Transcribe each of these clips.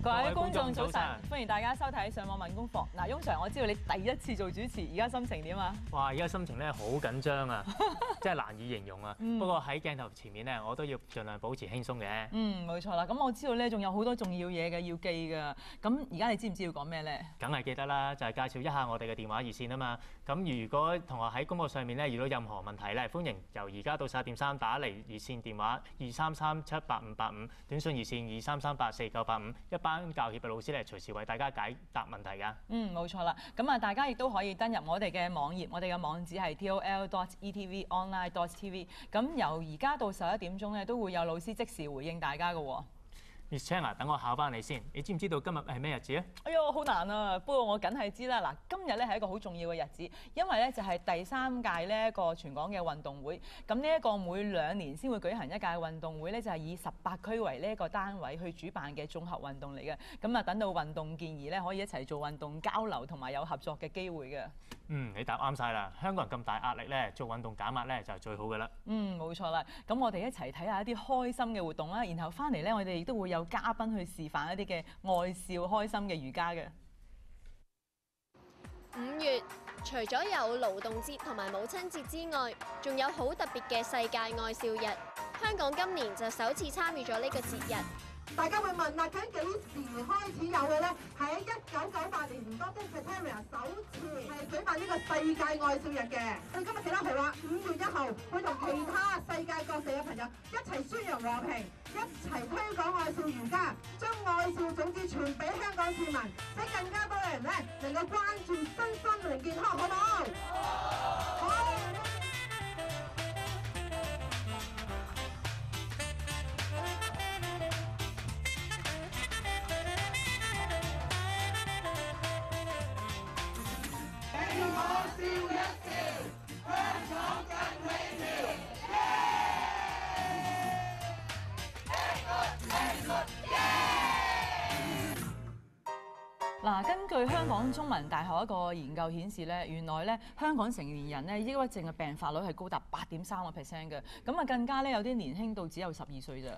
各位觀眾早晨，歡迎大家收睇上網問功課。嗱，翁 Sir，我知道你第一次做主持，而家心情點啊？哇！而家心情咧好緊張啊，真係難以形容啊。不過喺鏡頭前面咧，我都要盡量保持輕鬆嘅。冇錯啦。咁我知道咧，仲有好多重要嘢嘅要記㗎。咁而家你知唔知要講咩咧？梗係記得啦，就係介紹一下我哋嘅電話熱線啊嘛。咁如果同學喺功課上面咧遇到任何問題咧，歡迎由而家到11:3打嚟熱線電話23378585，短信熱線23384985，一班教協嘅老師咧隨時為大家解答問題㗎。冇錯啦。咁啊，大家亦都可以登入我哋嘅網頁，我哋嘅網址係 tol.etvonline.tv。咁由而家到11點鐘咧，都會有老師即時回應大家㗎喎。Miss Chan 啊，等我考翻你先。你知唔知道今日係咩日子啊？哎呦，好難啊！不過我梗係知啦。嗱，今日咧係一個好重要嘅日子，因為咧就係第3屆呢一個全港嘅運動會。咁呢一個每2年先會舉行一屆運動會咧，就係以18區為呢一個單位去主辦嘅綜合運動嚟嘅。咁啊，等到運動健兒咧可以一齊做運動交流同埋有合作嘅機會嘅。你答啱晒啦！香港人咁大壓力咧，做運動減壓咧就係最好嘅啦。冇錯啦。咁我哋一齊睇下一啲開心嘅活動啦，然後翻嚟咧，我哋亦都會有嘉賓去示範一啲嘅愛笑開心嘅瑜伽嘅。5月除咗有勞動節同埋母親節之外，仲有好特別嘅世界愛笑日。香港今年就首次參與咗呢個節日。大家會問啦，究竟幾時開始有嘅咧？喺1998年，Northern Territory 首次係舉辦呢個世界愛笑日嘅。我哋今日幾多號啊？5月1號，會同其他世界各地嘅朋友一齊宣揚和平，一齊推廣愛笑瑜伽，將愛笑種子傳俾香港市民，使更加多嘅人咧能夠關注身心靈健康，好唔好？好。嗱，根據香港中文大學一個研究顯示咧，原來咧香港成年人咧抑鬱症嘅病發率係高達8.3%嘅，咁啊更加咧有啲年輕到只有12歲咋。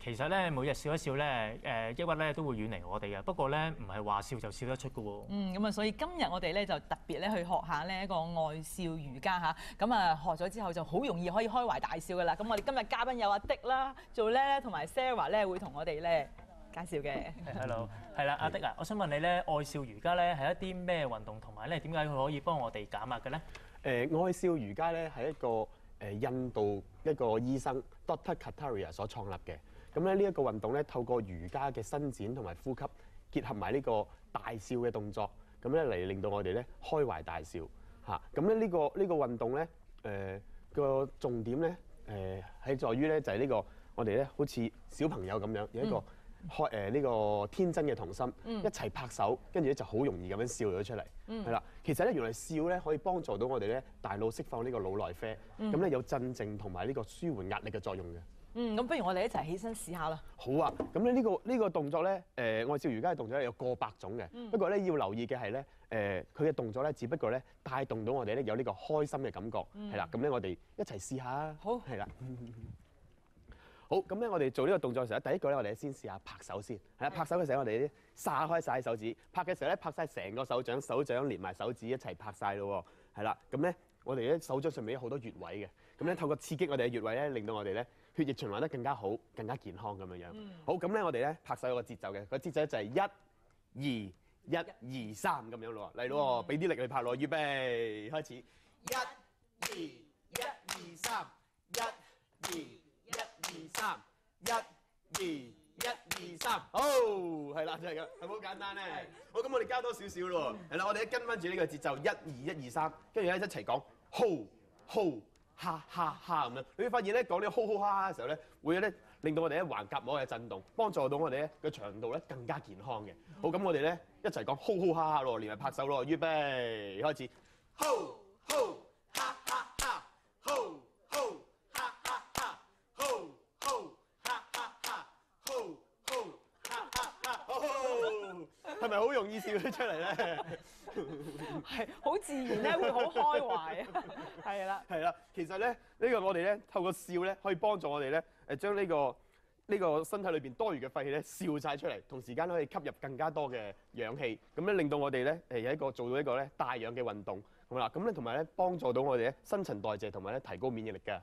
其實咧每日笑一笑咧，抑鬱咧都會遠離我哋嘅。不過咧唔係話笑就笑得出嘅喎。咁啊，所以今日我哋咧就特別咧去學下呢一個愛笑瑜伽嚇，咁啊學咗之後就好容易可以開懷大笑嘅啦。咁我哋今日嘉賓有阿迪啦，做咧同埋 Sarah 咧會同我哋咧介紹嘅。Hello， 係啦，阿迪啊，我想問你咧，愛笑瑜伽咧係一啲咩運動，同埋咧點解佢可以幫我哋減壓嘅咧？愛笑瑜伽咧係一個印度一個醫生 Dr. Kataria 所創立嘅。咁咧呢一個運動咧透過瑜伽嘅伸展同埋呼吸，結合埋呢個大笑嘅動作，咁咧嚟令到我哋咧開懷大笑嚇。咁咧呢個運動咧個重點咧係在於咧就係呢個我哋咧好似小朋友咁樣有一個呢個天真嘅童心，一齊拍手，跟住咧就好容易咁樣笑咗出嚟，係啦。其實咧原來笑咧可以幫助到我哋咧大腦釋放呢個腦內啡，咁咧有鎮靜同埋呢個舒緩壓力嘅作用嘅。咁不如我哋一齊起身試下啦。好啊，咁咧呢個動作咧，愛笑瑜伽嘅動作咧有過百種嘅，不過咧要留意嘅係咧，佢嘅動作咧只不過咧帶動到我哋咧有呢個開心嘅感覺，係啦。咁咧我哋一齊試下。好，係啦。好，咁咧我哋做呢個動作嘅時候，第一個咧我哋先試下拍手先。係啦，拍手嘅時候我哋咧撒開晒手指，拍嘅時候咧拍晒成個手掌連埋手指一齊拍晒咯喎。係啦，咁咧我哋咧手掌上面有好多穴位嘅，咁咧透過刺激我哋嘅穴位咧，令到我哋咧血液循環得更加好、更加健康咁樣樣。好，咁咧我哋咧拍手有個節奏嘅，個節奏就係1、2、1、2、3咁樣咯喎，嚟咯喎，俾啲力去拍咯，預備開始，1、2、1、2、3、1、2、1、2、3、1、2、1、2、3，好，係啦，就係咁，係咪好簡單咧？好，咁我哋加多少少咯喎，係啦，我哋跟翻住呢個節奏，1、2、1、2、3，跟住咧一齊講，ho，哈哈哈咁樣，你會發現咧講呢個ho哈哈嘅時候咧，會咧令到我哋咧橫膈膜嘅震動，幫助到我哋咧個腸道咧更加健康嘅。好，咁我哋咧一齊講 ho哈哈咯，連埋拍手咯，預備開始 ho哈哈哈 ho哈哈哈 ho哈哈哈 ho哈哈哈，係咪好容易笑得出嚟咧？係好自然咧，會好開懷啊！係啦，係啦，其實咧呢個我哋咧透過笑咧，可以幫助我哋咧將呢呢個身體裏邊多餘嘅廢氣咧笑晒出嚟，同時間可以吸入更加多嘅氧氣，咁咧令到我哋咧有一個做到一個咧帶氧嘅運動，咁啦，咁咧同埋咧幫助到我哋咧新陳代謝同埋咧提高免疫力㗎。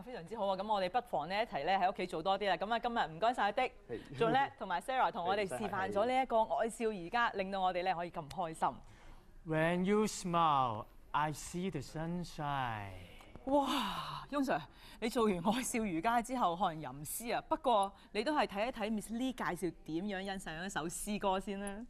非常之好啊！咁我哋不妨咧一齊咧喺屋企做多啲啦。咁啊，今日唔該晒的，仲叻同埋 Sarah 同我哋示範咗呢一個愛笑瑜伽，令到我哋咧可以咁開心。When you smile, I see the sunshine。哇，翁 Sir， 你做完愛笑瑜伽之後，可能吟詩啊。不過你都係睇一睇 Miss Lee 介紹點樣欣賞一首詩歌先啦。